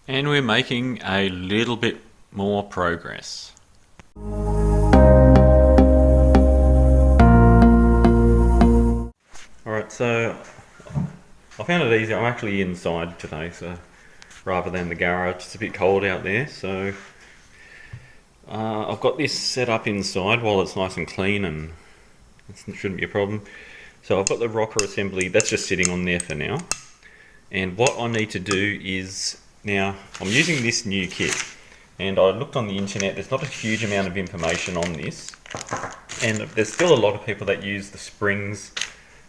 And we're making a little bit more progress. Alright, so I found it easier. I'm actually inside today, so rather than the garage. It's a bit cold out there, so I've got this set up inside while it's nice and clean, and it shouldn't be a problem. So I've got the rocker assembly, that's just sitting on there for now. And what I need to do is, now I'm using this new kit, and I looked on the internet. There's not a huge amount of information on this, and there's still a lot of people that use the springs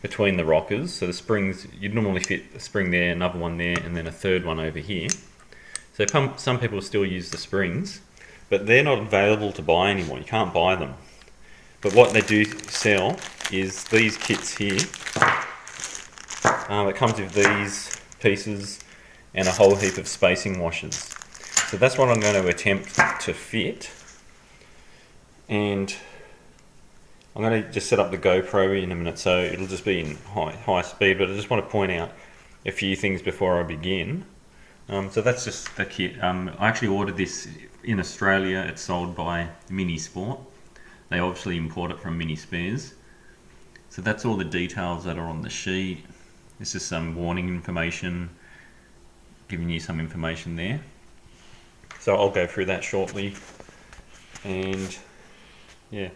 between the rockers. So the springs, you'd normally fit a spring there, another one there, and then a third one over here. So some people still use the springs, but they're not available to buy anymore. You can't buy them. But what they do sell is these kits here. It comes with these pieces and a whole heap of spacing washers. So that's what I'm going to attempt to fit. And I'm going to just set up the GoPro in a minute, so it'll just be in high speed, but I just want to point out a few things before I begin. So that's just the kit. I actually ordered this in Australia. It's sold by Mini Sport. They obviously import it from Mini Spares. So that's all the details that are on the sheet. This is some warning information, giving you some information there. So I'll go through that shortly. And yeah.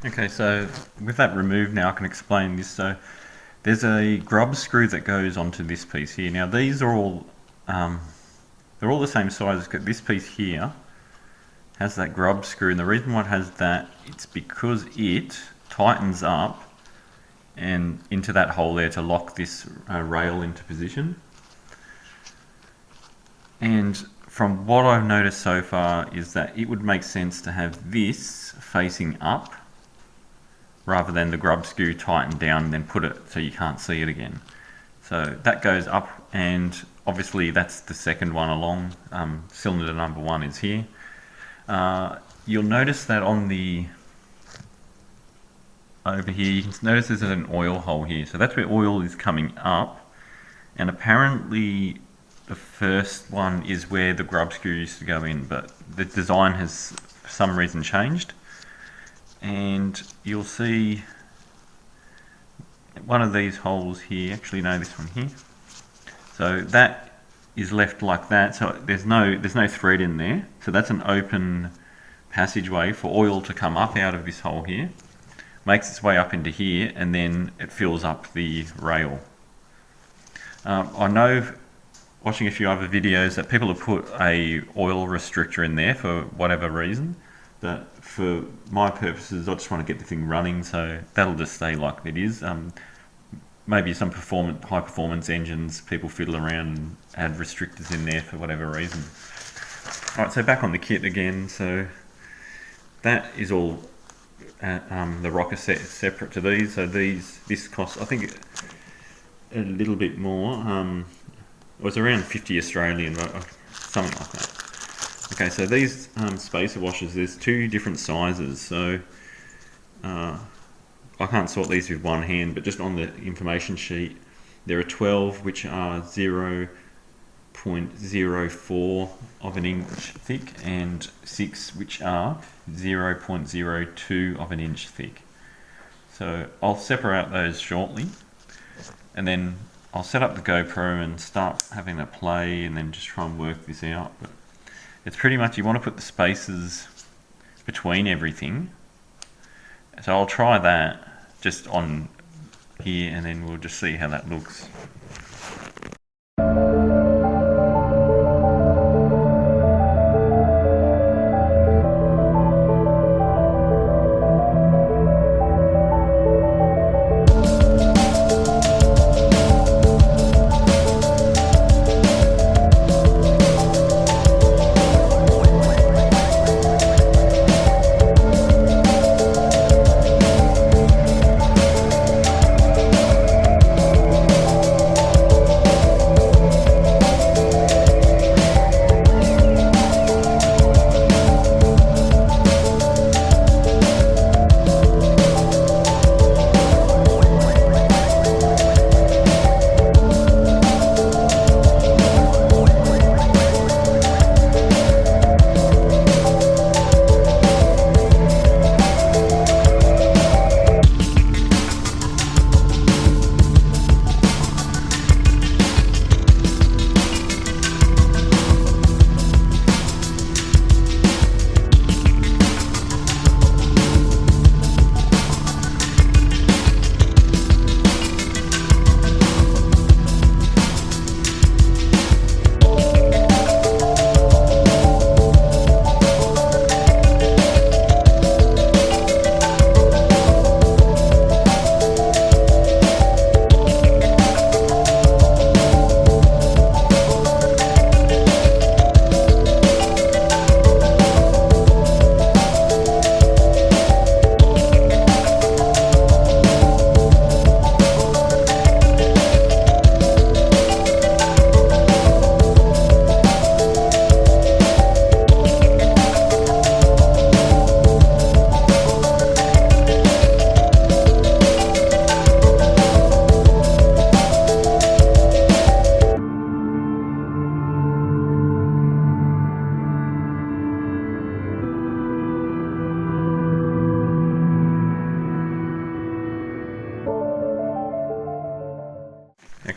Okay, so with that removed now, I can explain this. So there's a grub screw that goes onto this piece here. Now these are all, they're all the same size. This piece here has that grub screw, and the reason why it has that, it's because it tightens up and into that hole there to lock this rail into position. And from what I've noticed so far is that it would make sense to have this facing up rather than the grub screw tightened down and then put it so you can't see it again. So that goes up, and obviously that's the second one along. Cylinder number 1 is here. You'll notice that on the over here, you can notice there's an oil hole here. So that's where oil is coming up, and apparently the first one is where the grub screw used to go in, but the design has for some reason changed. And you'll see one of these holes here, actually no, this one here. So that is left like that, so there's no thread in there. So that's an open passageway for oil to come up out of this hole here, makes its way up into here, and then it fills up the rail. I know, watching a few other videos, that people have put a oil restrictor in there for whatever reason. That for my purposes, I just want to get the thing running, so that'll just stay like it is. Maybe some high performance engines, people fiddle around and add restrictors in there for whatever reason. Alright, so back on the kit again. So that is all the rocker set is separate to these. So this costs, I think, a little bit more. It was around 50 Australian, something like that. Okay, so these spacer washers, there's 2 different sizes. So I can't sort these with one hand, but just on the information sheet, there are 12 which are 0.04 of an inch thick, and 6 which are 0.02 of an inch thick. So I'll separate those shortly, and then I'll set up the GoPro and start having a play, and then just try and work this out. But it's pretty much, you want to put the spaces between everything. So I'll try that just on here, and then we'll just see how that looks.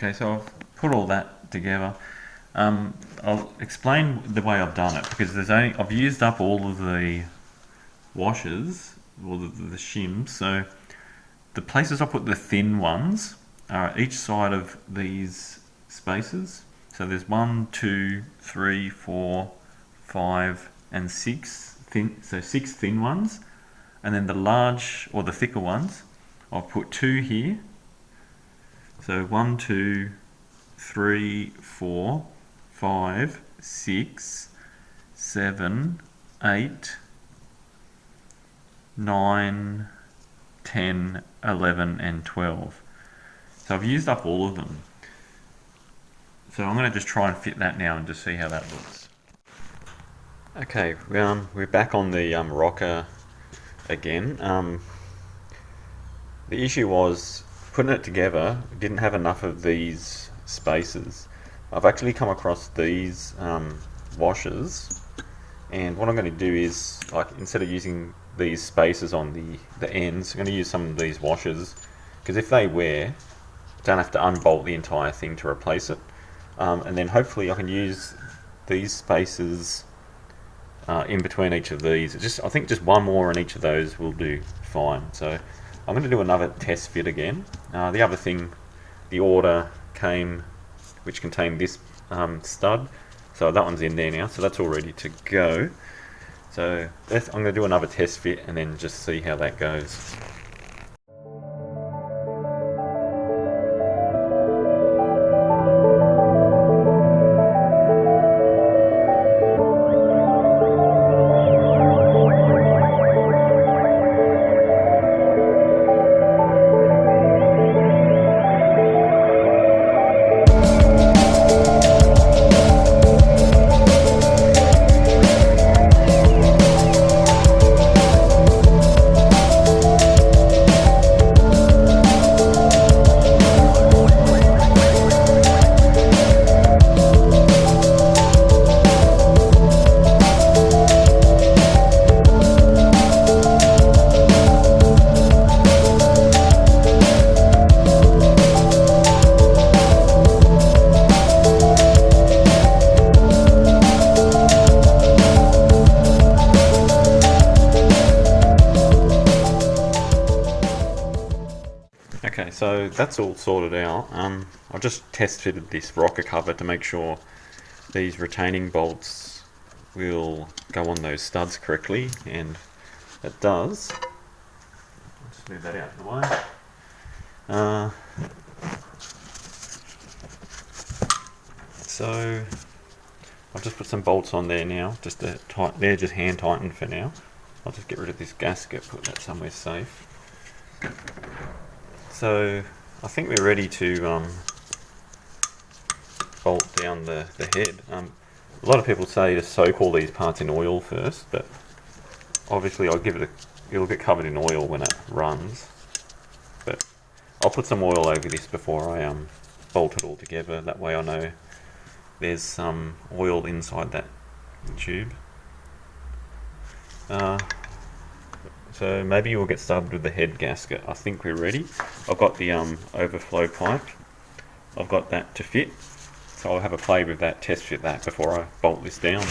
Okay, so I've put all that together. I'll explain the way I've done it, because I've used up all of the washers, or the shims. So the places I put the thin ones are each side of these spaces. So there's 1, 2, 3, 4, 5, and 6 thin. So 6 thin ones, and then the large or the thicker ones, I've put 2 here. So 1, 2, 3, 4, 5, 6, 7, 8, 9, 10, 11, and 12. So I've used up all of them. So I'm going to just try and fit that now and just see how that looks. Okay, we're back on the rocker again. The issue was putting it together, didn't have enough of these spaces. I've actually come across these washers, and what I'm going to do is, like, instead of using these spaces on the ends, I'm going to use some of these washers, because if they wear, don't have to unbolt the entire thing to replace it. And then hopefully I can use these spaces in between each of these. I think just one more in each of those will do fine. So I'm going to do another test fit again. The other thing, the order came, which contained this stud. So that one's in there now, so that's all ready to go. So I'm going to do another test fit and then just see how that goes. Okay, so that's all sorted out. I've just test fitted this rocker cover to make sure these retaining bolts will go on those studs correctly, and it does. I'll just move that out of the way. So I've just put some bolts on there now, just to tighten. They're just hand tightened for now. I'll just get rid of this gasket, put that somewhere safe. So I think we're ready to bolt down the head. A lot of people say to soak all these parts in oil first, but obviously it'll get covered in oil when it runs. But I'll put some oil over this before I bolt it all together. That way I know there's some oil inside that tube. So maybe we'll get started with the head gasket. I think we're ready. I've got the overflow pipe. I've got that to fit. So I'll have a play with that, test fit that before I bolt this down.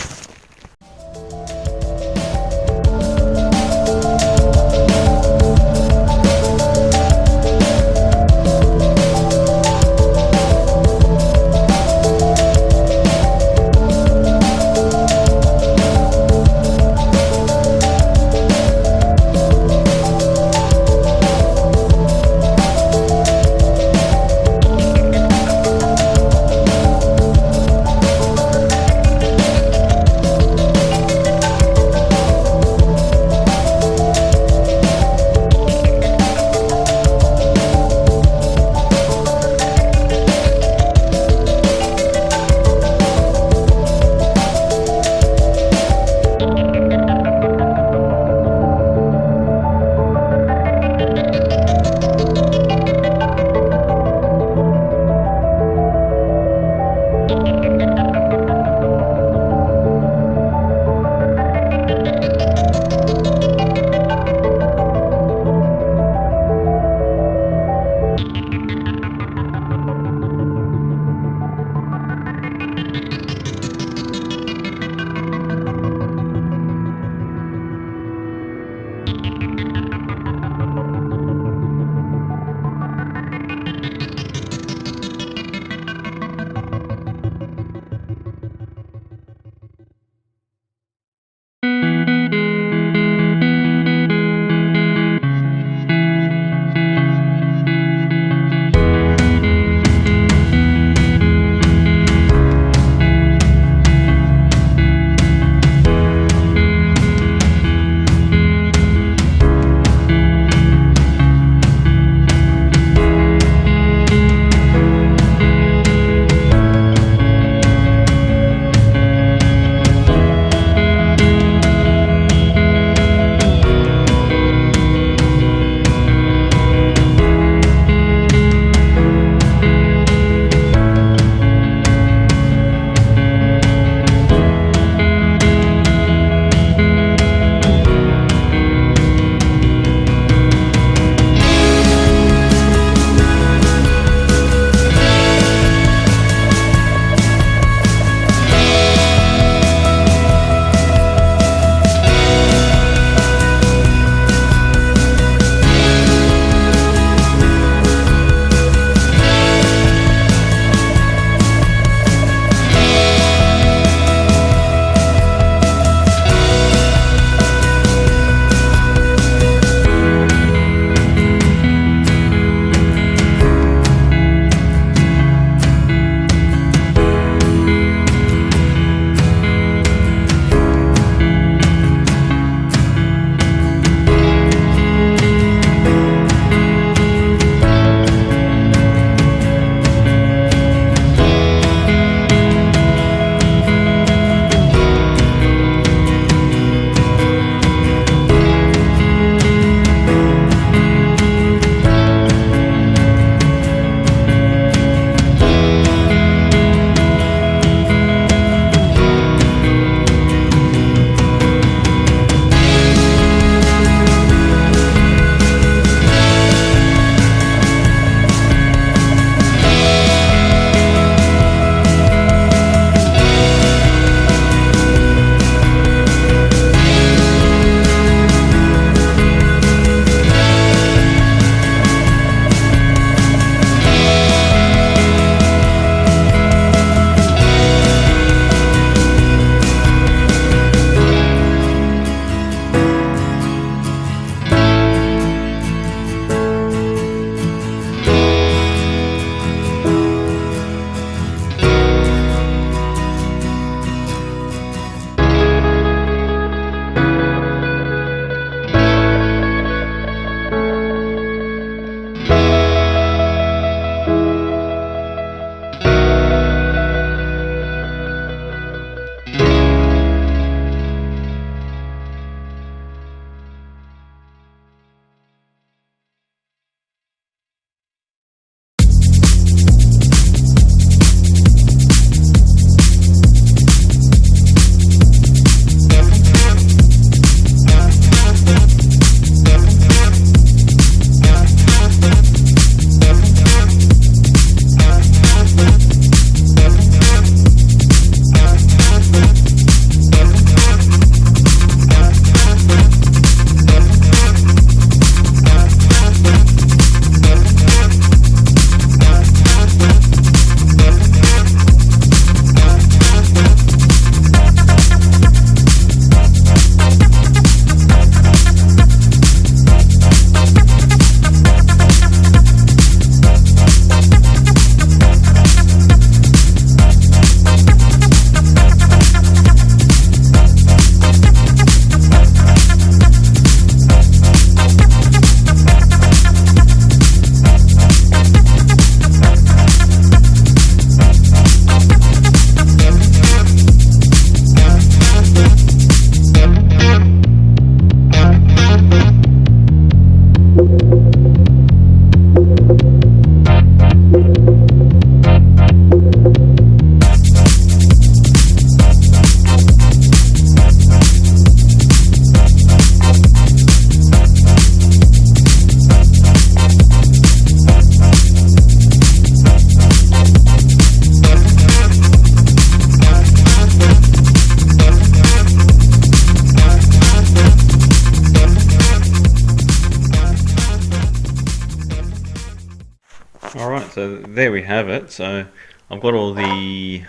so there we have it. So I've got all the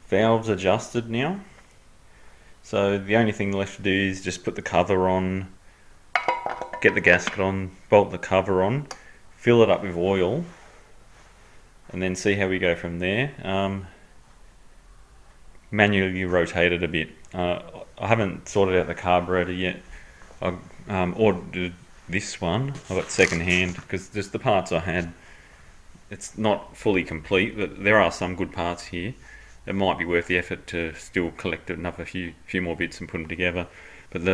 valves adjusted now. So the only thing left to do is just put the cover on, get the gasket on, bolt the cover on, fill it up with oil, and then see how we go from there. Manually rotate it a bit. I haven't sorted out the carburetor yet. I ordered this one. I got second hand because just the parts I had, it's not fully complete, but there are some good parts here. It might be worth the effort to still collect another few more bits and put them together. But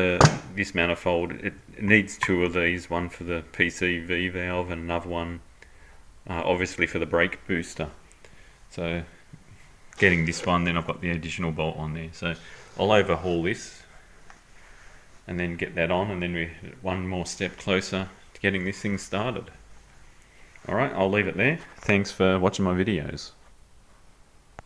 this manifold, it needs two of these, one for the PCV valve and another one obviously for the brake booster. So getting this one, then I've got the additional bolt on there. So I'll overhaul this and then get that on, and then we're one more step closer to getting this thing started. Alright, I'll leave it there. Thanks for watching my videos.